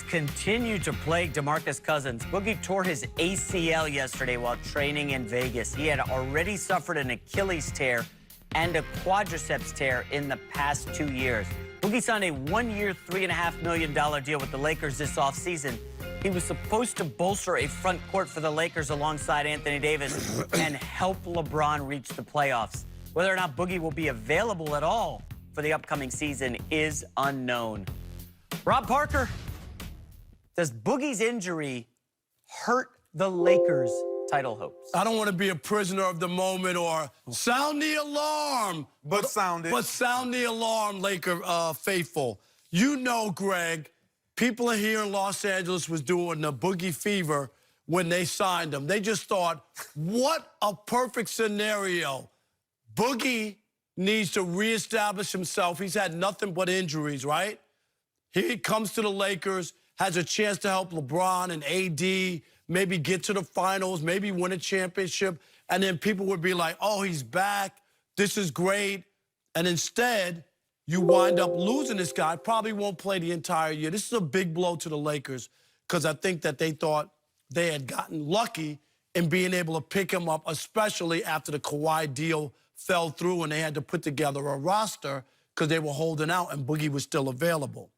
continue to plague DeMarcus Cousins. Boogie tore his ACL yesterday while training in Vegas. He had already suffered an Achilles tear and a quadriceps tear in the past 2 years. Boogie signed a one-year, $3.5 million deal with the Lakers this offseason. He was supposed to bolster a front court for the Lakers alongside Anthony Davis and help LeBron reach the playoffs. Whether or not Boogie will be available at all for the upcoming season is unknown. Rob Parker, does Boogie's injury hurt the Lakers' title hopes? I don't want to be a prisoner of the moment or sound the alarm. But sound it. But sound the alarm, Laker faithful. You know, Greg, people here in Los Angeles was doing the Boogie fever when they signed him. They just thought, what a perfect scenario. Boogie needs to reestablish himself. He's had nothing but injuries, right? He comes to the Lakers, has a chance to help LeBron and AD, maybe get to the finals, maybe win a championship, and then people would be like, oh, he's back, this is great. And instead, you wind up losing this guy, probably won't play the entire year. This is a big blow to the Lakers because I think that they thought they had gotten lucky in being able to pick him up, especially after the Kawhi deal fell through and they had to put together a roster because they were holding out and Boogie was still available.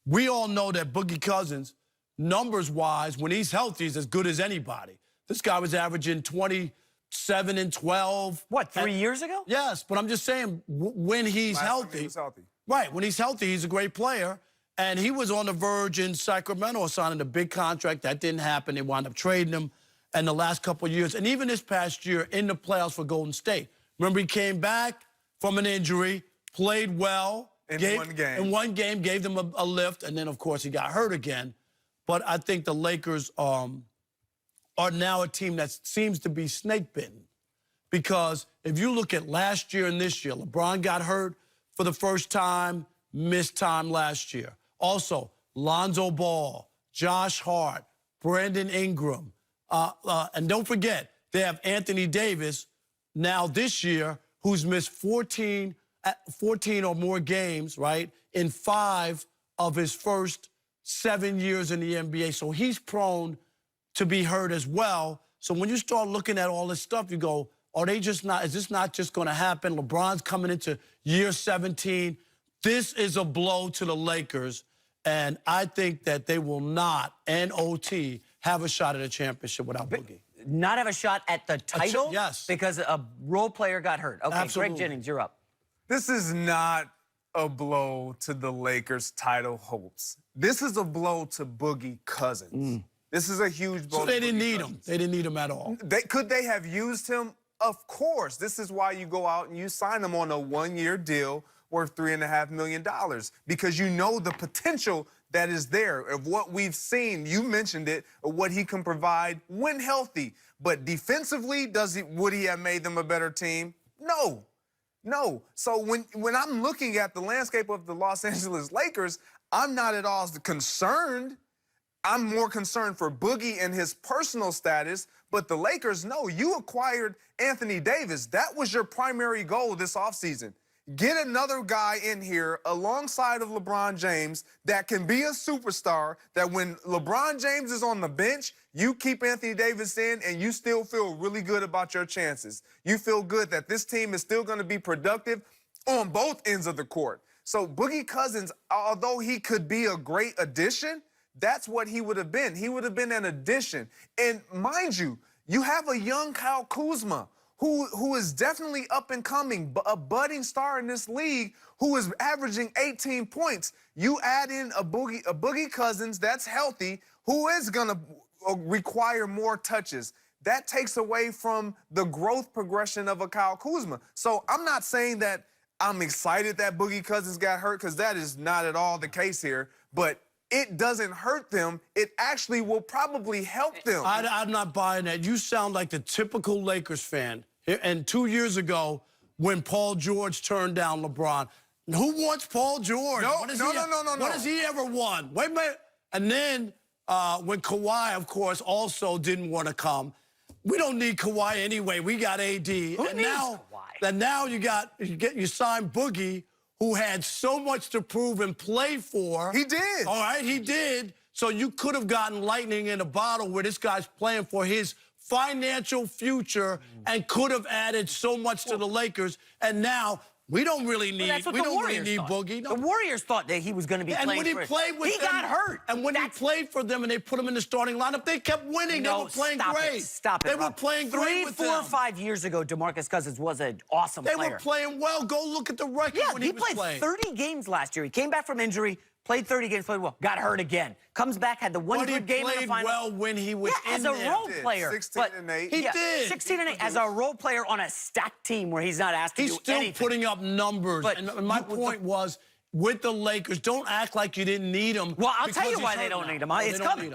We all know that Boogie Cousins, numbers-wise, when he's healthy, is as good as anybody. This guy was averaging 27 and 12. What, 3 years ago? Yes, but I'm just saying, when he's healthy. He was healthy. Right, when he's healthy, he's a great player. And he was on the verge in Sacramento of signing a big contract. That didn't happen. They wound up trading him in the last couple of years. And even this past year in the playoffs for Golden State. Remember, he came back from an injury, played well. In one game. Gave them a lift, and then, of course, he got hurt again. But I think the Lakers are now a team that seems to be snake-bitten. Because if you look at last year and this year, LeBron got hurt for the first time, missed time last year. Also, Lonzo Ball, Josh Hart, Brandon Ingram. And don't forget, they have Anthony Davis now this year, who's missed 14 or more games, right, in 5 of his first 7 years in the NBA. So he's prone to be hurt as well. So when you start looking at all this stuff, you go, are they just not, is this not just going to happen? LeBron's coming into year 17. This is a blow to the Lakers, and I think that they will not, N-O-T, have a shot at a championship without Boogie. Not have a shot at the title? Yes. Because a role player got hurt. Okay, Absolutely. Greg Jennings, you're up. This is not a blow to the Lakers' title hopes. This is a blow to Boogie Cousins. This is a huge blow. So they to didn't Boogie need Cousins. him. They didn't need him at all. Could they have used him? Of course. This is why you go out and you sign him on a one-year deal worth $3.5 million, because you know the potential that is there of what we've seen. You mentioned it, of what he can provide when healthy. But defensively, would he have made them a better team? No. No. So when I'm looking at the landscape of the Los Angeles Lakers, I'm not at all concerned. I'm more concerned for Boogie and his personal status. But the Lakers, no, you acquired Anthony Davis. That was your primary goal this offseason. Get another guy in here alongside of LeBron James that can be a superstar, that when LeBron James is on the bench, you keep Anthony Davis in and you still feel really good about your chances. You feel good that this team is still going to be productive on both ends of the court. So Boogie Cousins, although he could be a great addition, that's what he would have been. He would have been an addition. And mind you, you have a young Kyle Kuzma, who is definitely up and coming, a budding star in this league, who is averaging 18 points. You add in a Boogie Cousins that's healthy, who is going to require more touches. That takes away from the growth progression of a Kyle Kuzma. So I'm not saying that I'm excited that Boogie Cousins got hurt, because that is not at all the case here. But it doesn't hurt them. It actually will probably help them. I'm not buying that. You sound like the typical Lakers fan. And 2 years ago, when Paul George turned down LeBron, who wants Paul George? No. What has he ever won? Wait a minute. And then when Kawhi, of course, also didn't want to come, we don't need Kawhi anyway. We got AD. Who and needs now, Kawhi? And now you signed Boogie, who had so much to prove and play for. He did. All right, he did. So you could have gotten lightning in a bottle where this guy's playing for his financial future and could have added so much to the Lakers. And now we don't really need Boogie. No. The Warriors thought that he was going to be playing when he for it. played with he them, got hurt. And when he played for them and they put him in the starting lineup, they kept winning. No, they were playing great. Stop it. They were playing great with 4 or 5 years ago, DeMarcus Cousins was an awesome player. They were playing well. Go look at the record when he was playing. He played 30 games last year. He came back from injury, played 30 games, played well, got hurt again. Comes back, had the one good game in the final. But he played well when he was in as a role player. 16 and 8. He did. 16 and 8 as a role player on a stacked team where he's not asked to do anything. He's still putting up numbers. But and my point was, with the Lakers, don't act like you didn't need him. Well, I'll tell you why they don't need him. It's coming.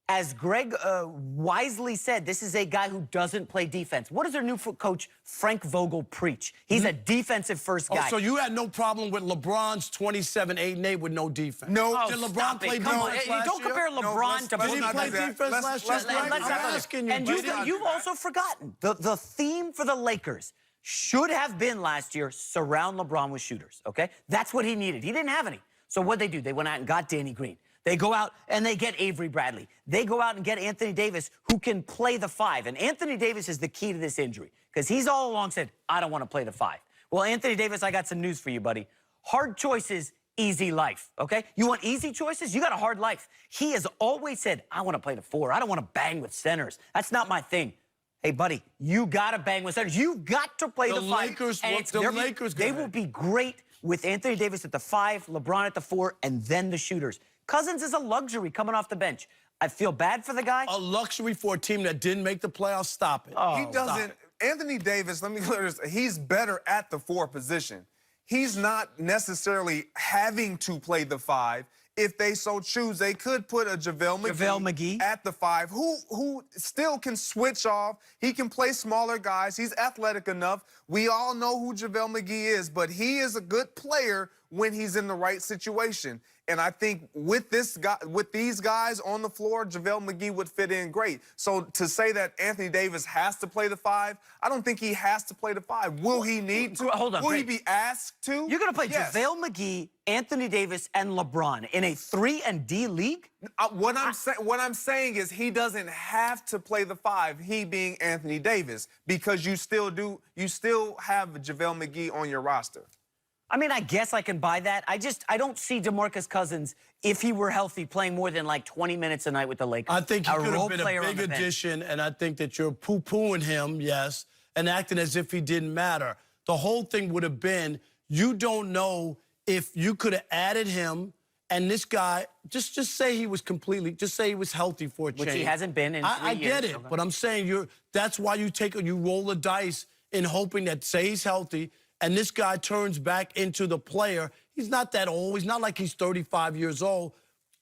As Greg wisely said, this is a guy who doesn't play defense. What does their new coach, Frank Vogel, preach? He's a defensive-first guy. Oh, so you had no problem with LeBron's 27, 8, and 8 with no defense? No. Did LeBron play defense last year? Don't compare LeBron to Did he play defense last year? I'm asking you. And you've also forgotten, the theme for the Lakers should have been last year, surround LeBron with shooters, okay? That's what he needed. He didn't have any. So what'd they do? They went out and got Danny Green. They go out and they get Avery Bradley. They go out and get Anthony Davis, who can play the 5. And Anthony Davis is the key to this injury because he's all along said, I don't want to play the 5. Well, Anthony Davis, I got some news for you, buddy. Hard choices, easy life, okay? You want easy choices? You got a hard life. He has always said, I want to play the 4. I don't want to bang with centers. That's not my thing. Hey, buddy, you got to bang with centers. You've got to play the 5. They will be great with Anthony Davis at the 5, LeBron at the 4, and then the shooters. Cousins is a luxury coming off the bench. I feel bad for the guy. A luxury for a team that didn't make the playoffs? Stop it. He doesn't. Anthony Davis, let me clear this. He's better at the 4 position. He's not necessarily having to play the 5. If they so choose, they could put a JaVale McGee at the 5, who still can switch off. He can play smaller guys. He's athletic enough. We all know who JaVale McGee is, but he is a good player when he's in the right situation. And I think with these guys on the floor, JaVale McGee would fit in great. So to say that Anthony Davis has to play the 5, I don't think he has to play the 5. Will he need to? Hold on. Will he be asked to? You're going to play JaVale McGee, Anthony Davis, and LeBron in a 3-and-D league? What I'm saying is he doesn't have to play the 5, he being Anthony Davis, because you still have JaVale McGee on your roster. I mean, I guess I can buy that. I don't see DeMarcus Cousins, if he were healthy, playing more than like 20 minutes a night with the Lakers. I think he could have been a big addition, and I think that you're poo-pooing him, yes, and acting as if he didn't matter. The whole thing would have been, you don't know if you could have added him, and this guy, just say he was just say he was healthy for a change. Which he hasn't been in 3 years. I get it, but I'm saying that's why you roll the dice in hoping that, say he's healthy, and this guy turns back into the player. He's not that old. He's not like he's 35 years old.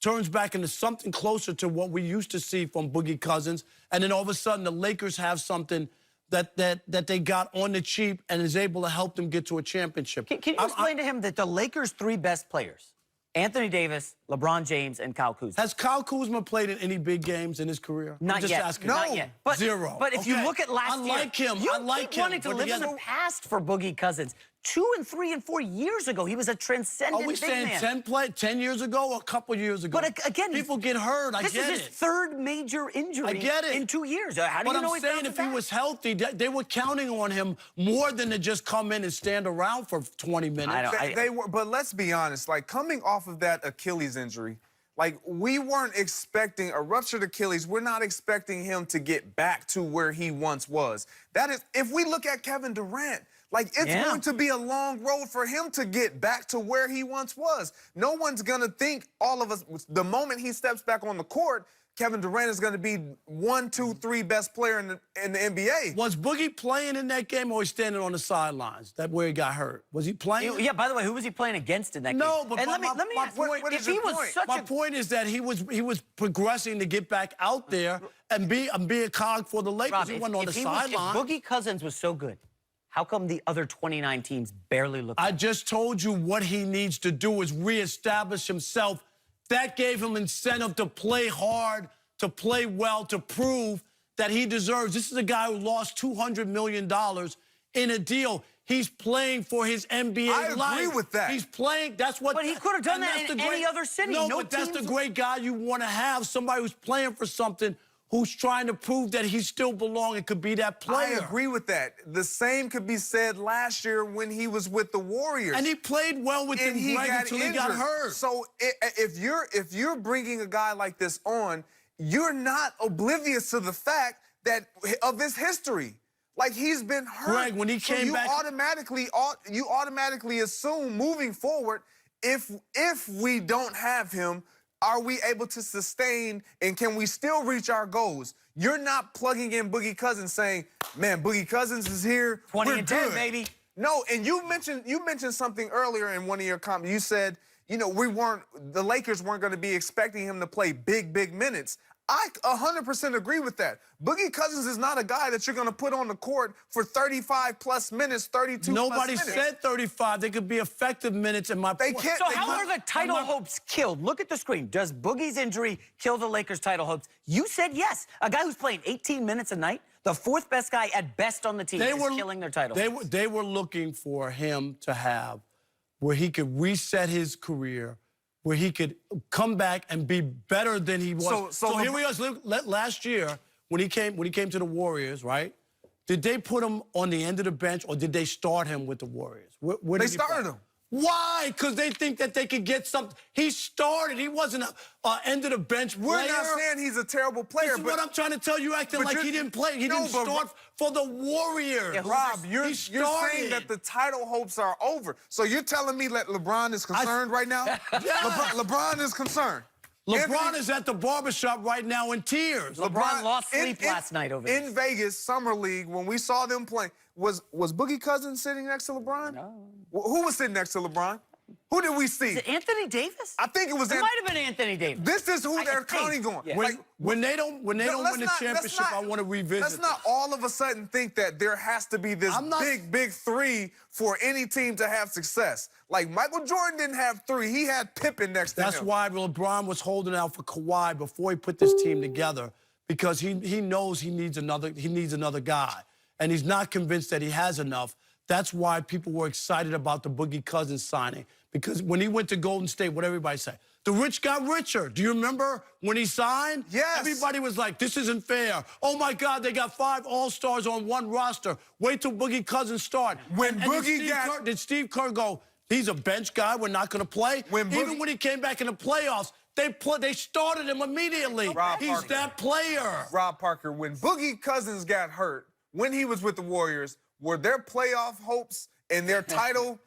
Turns back into something closer to what we used to see from Boogie Cousins. And then all of a sudden, the Lakers have something that they got on the cheap and is able to help them get to a championship. Can you explain to him that the Lakers' 3 best players, Anthony Davis, LeBron James, and Kyle Kuzma. Has Kyle Kuzma played in any big games in his career? Not yet. Asking. No. Not yet. But, 0. But if you look at last year, I like him. You I like him. wanted to live in the past for Boogie Cousins. 2 and 3 and 4 years ago, he was a transcendent Are we saying 10 years ago or a couple years ago? But again, people get hurt. I get it. This is his 3rd major injury in 2 years. How do you know he's saying if he was healthy, they were counting on him more than to just come in and stand around for 20 minutes. They were, but let's be honest. Like, coming off of that Achilles injury, like, we weren't expecting a ruptured Achilles. We're not expecting him to get back to where he once was. That is, if we look at Kevin Durant, like, it's going to be a long road for him to get back to where he once was. No one's going to think, all of us, the moment he steps back on the court, Kevin Durant is going to be 1, 2, 3 best player in the NBA. Was Boogie playing in that game, or was he standing on the sidelines? That where he got hurt. Was he playing? Yeah. By the way, who was he playing against in that game? No, but let me ask. My point is that he was progressing to get back out there and be a cog for the Lakers. Rob, he wasn't on the sideline. If Boogie Cousins was so good, how come the other 29 teams barely look? I just told you what he needs to do is reestablish himself. That gave him incentive to play hard, to play well, to prove that he deserves. This is a guy who lost $200 million in a deal. He's playing for his NBA life. I agree with that. He's playing. That's what. But he could have done that that's in the any other city. No, No but that's the teams- great guy you want to have. Somebody who's playing for something, who's trying to prove that he still belongs and could be that player. I agree with that. The same could be said last year when he was with the Warriors. And he played well with them until he got hurt. So if you're bringing a guy like this on, you're not oblivious to the fact that of his history. Like, he's been hurt. Greg, when he came you back, you automatically assume moving forward, if we don't have him, are we able to sustain and can we still reach our goals? You're not plugging in Boogie Cousins saying, man, Boogie Cousins is here. 20 we're and 10, good. baby. No, and you mentioned something earlier in one of your comments. You said, you know, the Lakers weren't going to be expecting him to play big minutes. I 100% agree with that. Boogie Cousins is not a guy that you're going to put on the court for 35-plus minutes, 32 Nobody plus minutes. said 35. They could be effective minutes in my They can't. So how are the title hopes killed? Look at the screen. Does Boogie's injury kill the Lakers' title hopes? You said yes. A guy who's playing 18 minutes a night, the fourth best guy at best on the team, is killing their title hopes. They were looking for him to have where he could reset his career, where he could come back and be better than he was. So here we are. Last year, when he came to the Warriors, right? Did they put him on the end of the bench, or did they start him with the Warriors? Where They did he play? started him. Why? Because they think that they could get something. He started. He wasn't a end of the bench player. We're not saying he's a terrible player. This is what I'm trying to tell you, acting like he didn't play. He didn't start for the Warriors. Yeah, Rob, you're saying that the title hopes are over. So you're telling me that LeBron is concerned right now? Yes. LeBron is concerned. LeBron is at the barbershop right now in tears. LeBron lost sleep last night over this. In Vegas, Summer League, when we saw them play, was Boogie Cousins sitting next to LeBron? No. Who was sitting next to LeBron? Who did we see? Is it Anthony Davis? I think it was. It might have been Anthony Davis. This is who they're think. counting on. Yeah. When they don't win the championship, I want to revisit. Let's not all of a sudden think that there has to be this big three for any team to have success. Like, Michael Jordan didn't have three. He had Pippen next to him. That's why LeBron was holding out for Kawhi before he put this team together, because he knows he needs another guy, and he's not convinced that he has enough. That's why people were excited about the Boogie Cousins signing, because when he went to Golden State, what everybody say? The rich got richer. Do you remember when he signed? Yes. Everybody was like, this isn't fair. Oh, my God, they got 5 All-Stars on one roster. Wait till Boogie Cousins start. Did Steve Kerr go, he's a bench guy, we're not going to play? Even when he came back in the playoffs, they started him immediately. He's that player. Rob Parker, when Boogie Cousins got hurt, when he was with the Warriors, were their playoff hopes and their title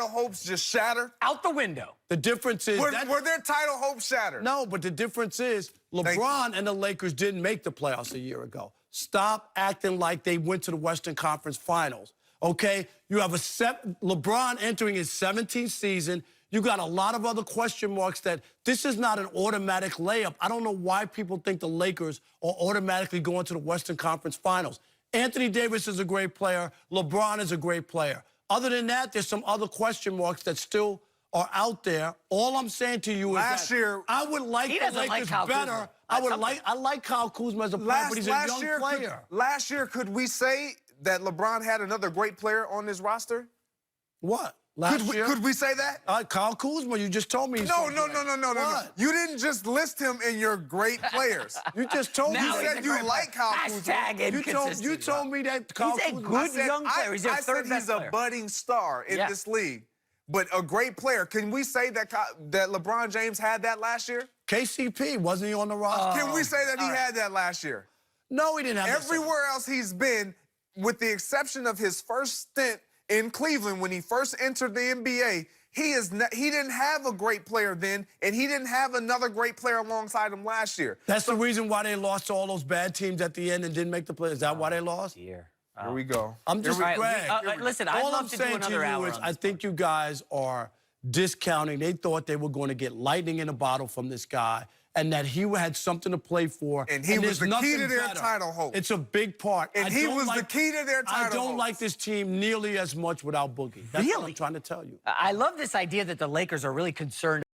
hopes just shattered? Out the window. The difference is were their title hopes shattered? No, but the difference is LeBron and the Lakers didn't make the playoffs a year ago. Stop acting like they went to the Western Conference Finals, okay? You have LeBron entering his 17th season. You got a lot of other question marks that this is not an automatic layup. I don't know why people think the Lakers are automatically going to the Western Conference Finals. Anthony Davis is a great player. LeBron is a great player. Other than that, there's some other question marks that still are out there. All I'm saying to you is last year, I would like the Lakers better. I like Kyle Kuzma as a player, but he's a young player. Last year, could we say that LeBron had another great player on his roster? What? Last year? Could we say that? Kyle Kuzma, you just told me. No. What? You didn't just list him in your great players. You just told me. You said you like Kyle Kuzma. You told me that Kyle Kuzma. He's a good young player. He's a third best player. He's a budding star in this league, but a great player. Can we say that LeBron James had that last year? KCP, wasn't he on the roster? Can we say that he had that last year? No, he didn't have that. Everywhere else he's been, with the exception of his first stint in Cleveland when he first entered the NBA, he didn't have a great player then, and he didn't have another great player alongside him last year. That's the reason why they lost to all those bad teams at the end and didn't make the playoffs. Is that why they lost? Here we go. I'm just Greg. Listen, I'd all love I'm to do saying to another you hour is on I think you guys are discounting. They thought they were going to get lightning in a bottle from this guy, and that he had something to play for. And he was the key to their title hope. It's a big part. And he was the key to their title I don't like this team nearly as much without Boogie. That's what I'm trying to tell you. I love this idea that the Lakers are really concerned